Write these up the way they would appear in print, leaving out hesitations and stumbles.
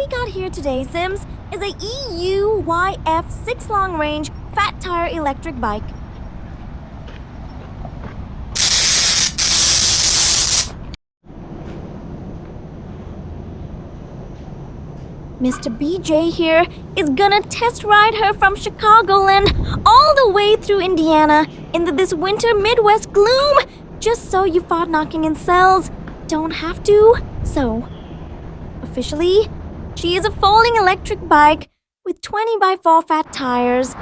got here today, Sims, is a Euybike F6 long-range fat tire electric bike. Mr. BJ here is gonna test ride her from Chicagoland all the way through Indiana into this winter Midwest gloom, just so you fart knocking in cells don't have to. So, officially, she is a folding electric bike with 20x4 fat tires.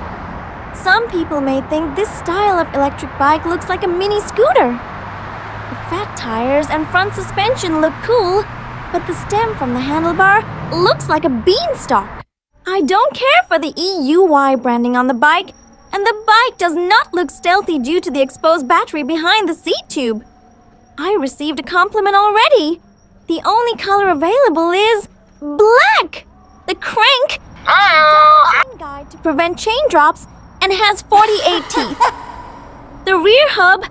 Some people may think this style of electric bike looks like a mini scooter. The fat tires and front suspension look cool, but the stem from the handlebar looks like a beanstalk. I don't care for the EUY branding on the bike, and the bike does not look stealthy due to the exposed battery behind the seat tube. I received a compliment already. The only color available is black. The crank has a guide to prevent chain drops and has 48 teeth. The rear hub,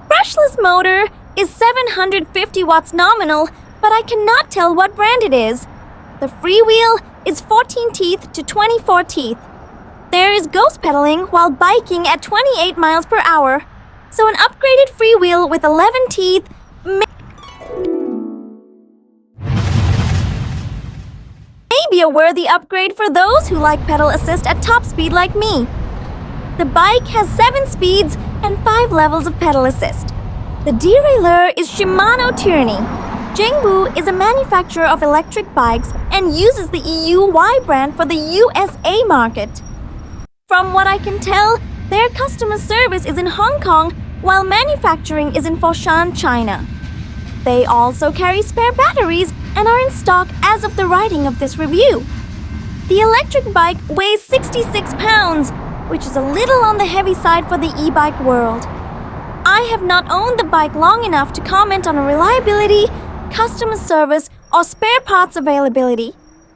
brushless motor, is 750 watts nominal, but I cannot tell what brand it is. The freewheel is 14 teeth to 24 teeth. There is ghost pedaling while biking at 28 miles per hour. So an upgraded freewheel with 11 teeth may be a worthy upgrade for those who like pedal assist at top speed like me. The bike has 7 speeds and 5 levels of pedal assist. The derailleur is Shimano Tyranny. Jingbu is a manufacturer of electric bikes and uses the EUY brand for the USA market. From what I can tell, their customer service is in Hong Kong while manufacturing is in Foshan, China. They also carry spare batteries and are in stock as of the writing of this review. The electric bike weighs 66 pounds, which is a little on the heavy side for the e-bike world. I have not owned the bike long enough to comment on reliability, customer service, or spare parts availability.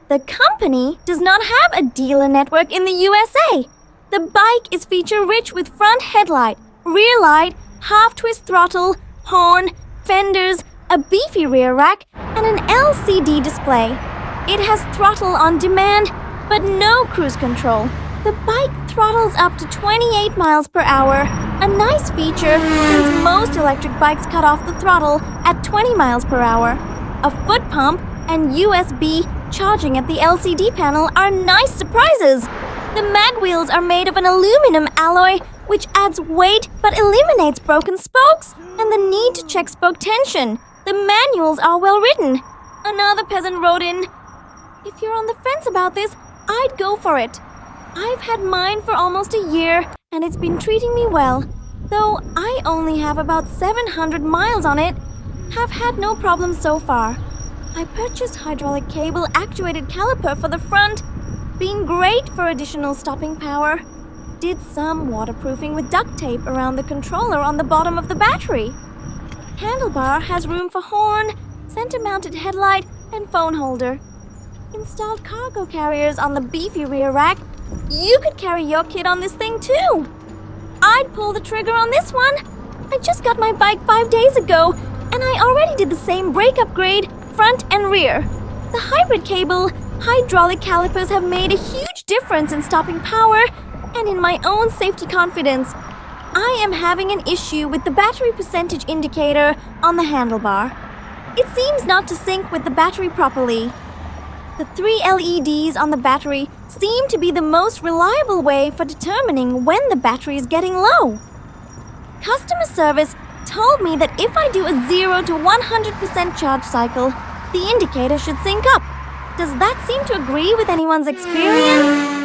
The company does not have a dealer network in the USA. The bike is feature-rich with front headlight, rear light, half-twist throttle, horn, fenders, a beefy rear rack, and an LCD display. It has throttle on demand, but no cruise control. The bike throttles up to 28 miles per hour, a nice feature since most electric bikes cut off the throttle at 20 miles per hour. A foot pump and USB charging at the LCD panel are nice surprises. The mag wheels are made of an aluminum alloy, which adds weight but eliminates broken spokes and the need to check spoke tension. The manuals are well written. Another peasant wrote in, "If you're on the fence about this, I'd go for it. I've had mine for almost a year and it's been treating me well. Though I only have about 700 miles on it, have had no problems so far. I purchased hydraulic cable actuated caliper for the front, being great for additional stopping power. Did some waterproofing with duct tape around the controller on the bottom of the battery. Handlebar has room for horn, center-mounted headlight, and phone holder. Installed cargo carriers on the beefy rear rack. You could carry your kid on this thing too. I'd pull the trigger on this one. I just got my bike 5 days ago, and I already did the same brake upgrade, front and rear. The hybrid cable, hydraulic calipers have made a huge difference in stopping power and in my own safety confidence. I am having an issue with the battery percentage indicator on the handlebar. It seems not to sync with the battery properly. The 3 LEDs on the battery seem to be the most reliable way for determining when the battery is getting low. Customer service told me that if I do a 0 to 100% charge cycle, the indicator should sync up. Does that seem to agree with anyone's experience?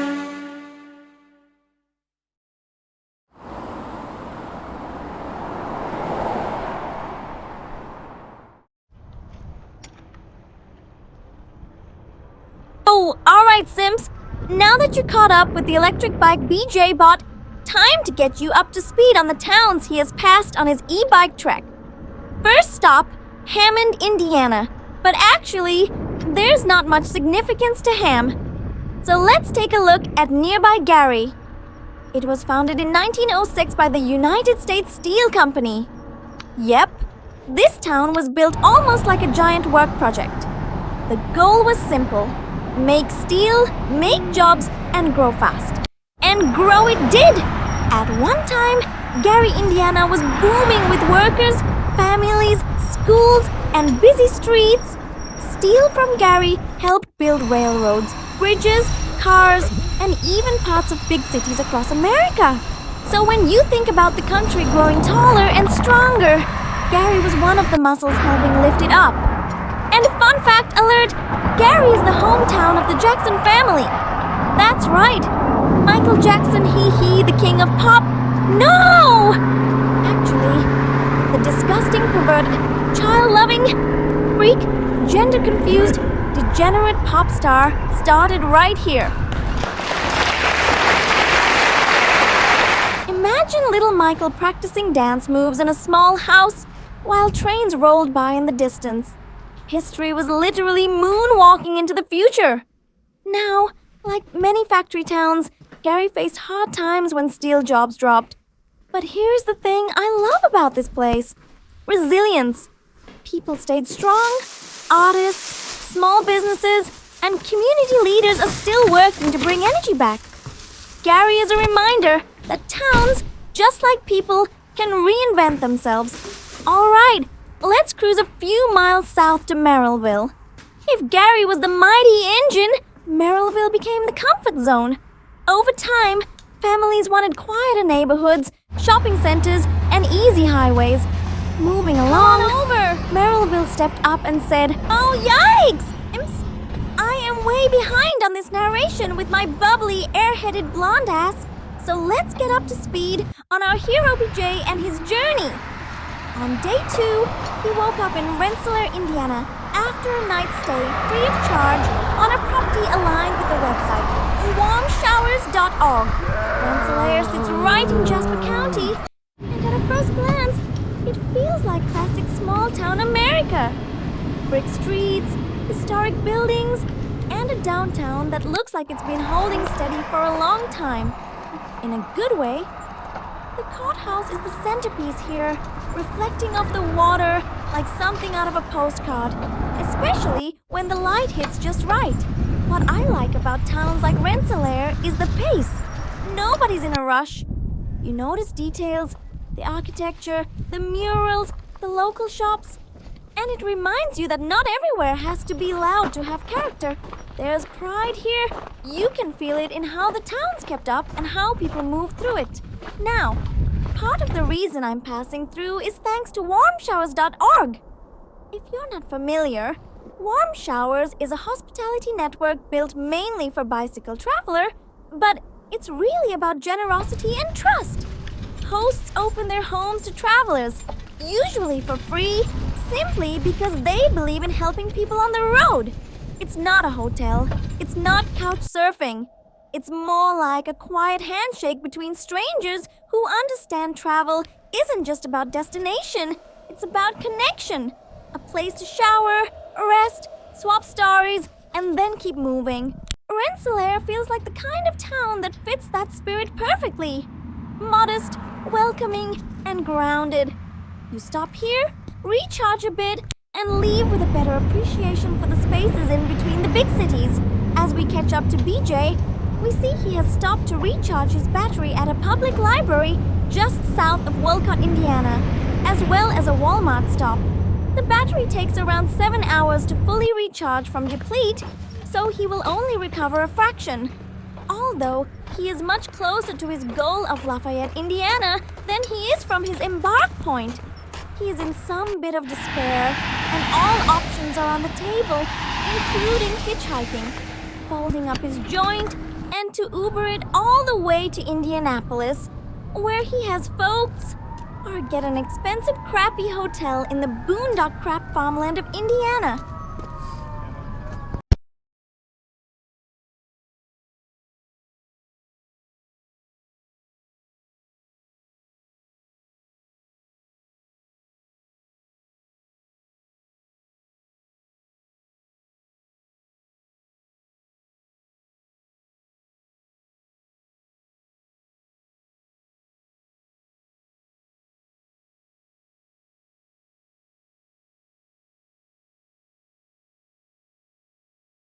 Oh, alright Sims. Now that you're caught up with the electric bike BJ bought, time to get you up to speed on the towns he has passed on his e-bike trek. First stop, Hammond, Indiana. But actually, there's not much significance to Ham. So let's take a look at nearby Gary. It was founded in 1906 by the United States Steel Company. Yep, this town was built almost like a giant work project. The goal was simple: make steel, make jobs, and grow fast. And grow it did! At one time, Gary, Indiana was booming with workers, families, schools, and busy streets. Steel from Gary helped build railroads, bridges, cars, and even parts of big cities across America. So when you think about the country growing taller and stronger, Gary was one of the muscles helping lift it up. And fun fact alert, Gary is the hometown of the Jackson family. That's right, Michael Jackson, the king of pop. No! Actually, the disgusting, perverted, child-loving, freak, gender-confused, degenerate pop star started right here. Imagine little Michael practicing dance moves in a small house while trains rolled by in the distance. History was literally moonwalking into the future. Now, like many factory towns, Gary faced hard times when steel jobs dropped. But here's the thing I love about this place. Resilience. People stayed strong. Artists, small businesses, and community leaders are still working to bring energy back. Gary is a reminder that towns, just like people, can reinvent themselves. All right, let's cruise a few miles south to Merrillville. If Gary was the mighty engine, Merrillville became the comfort zone. Over time, families wanted quieter neighborhoods, shopping centers, and easy highways. Moving along, Merrillville stepped up and said, "Oh, yikes! I am way behind on this narration with my bubbly, airheaded blonde ass. So let's get up to speed on our hero BJ and his journey." On day 2, he woke up in Rensselaer, Indiana, after a night stay free of charge on a property aligned with the website warmshowers.org. Rensselaer sits right in Jasper County, and at a first glance, it feels like classic small-town America. Brick streets, historic buildings, and a downtown that looks like it's been holding steady for a long time. In a good way. The courthouse is the centerpiece here, reflecting off the water like something out of a postcard, especially when the light hits just right. What I like about towns like Rensselaer is the pace. Nobody's in a rush. You notice details, the architecture, the murals, the local shops, and it reminds you that not everywhere has to be loud to have character. There's pride here. You can feel it in how the town's kept up and how people move through it. Now, part of the reason I'm passing through is thanks to warmshowers.org. If you're not familiar, Warm Showers is a hospitality network built mainly for bicycle traveler, but it's really about generosity and trust. Hosts open their homes to travelers, usually for free, simply because they believe in helping people on the road. It's not a hotel. It's not couch surfing. It's more like a quiet handshake between strangers who understand travel isn't just about destination. It's about connection. A place to shower, rest, swap stories, and then keep moving. Rensselaer feels like the kind of town that fits that spirit perfectly. Modest, welcoming, and grounded. You stop here, recharge a bit, and leave with a better appreciation for the spaces in between the big cities. As we catch up to BJ, we see he has stopped to recharge his battery at a public library just south of Wolcott, Indiana, as well as a Walmart stop. The battery takes around 7 hours to fully recharge from deplete, so he will only recover a fraction. Although he is much closer to his goal of Lafayette, Indiana, than he is from his embark point. He is in some bit of despair, and all options are on the table, including hitchhiking, folding up his joint, and to Uber it all the way to Indianapolis, where he has folks, or get an expensive crappy hotel in the boondock crap farmland of Indiana.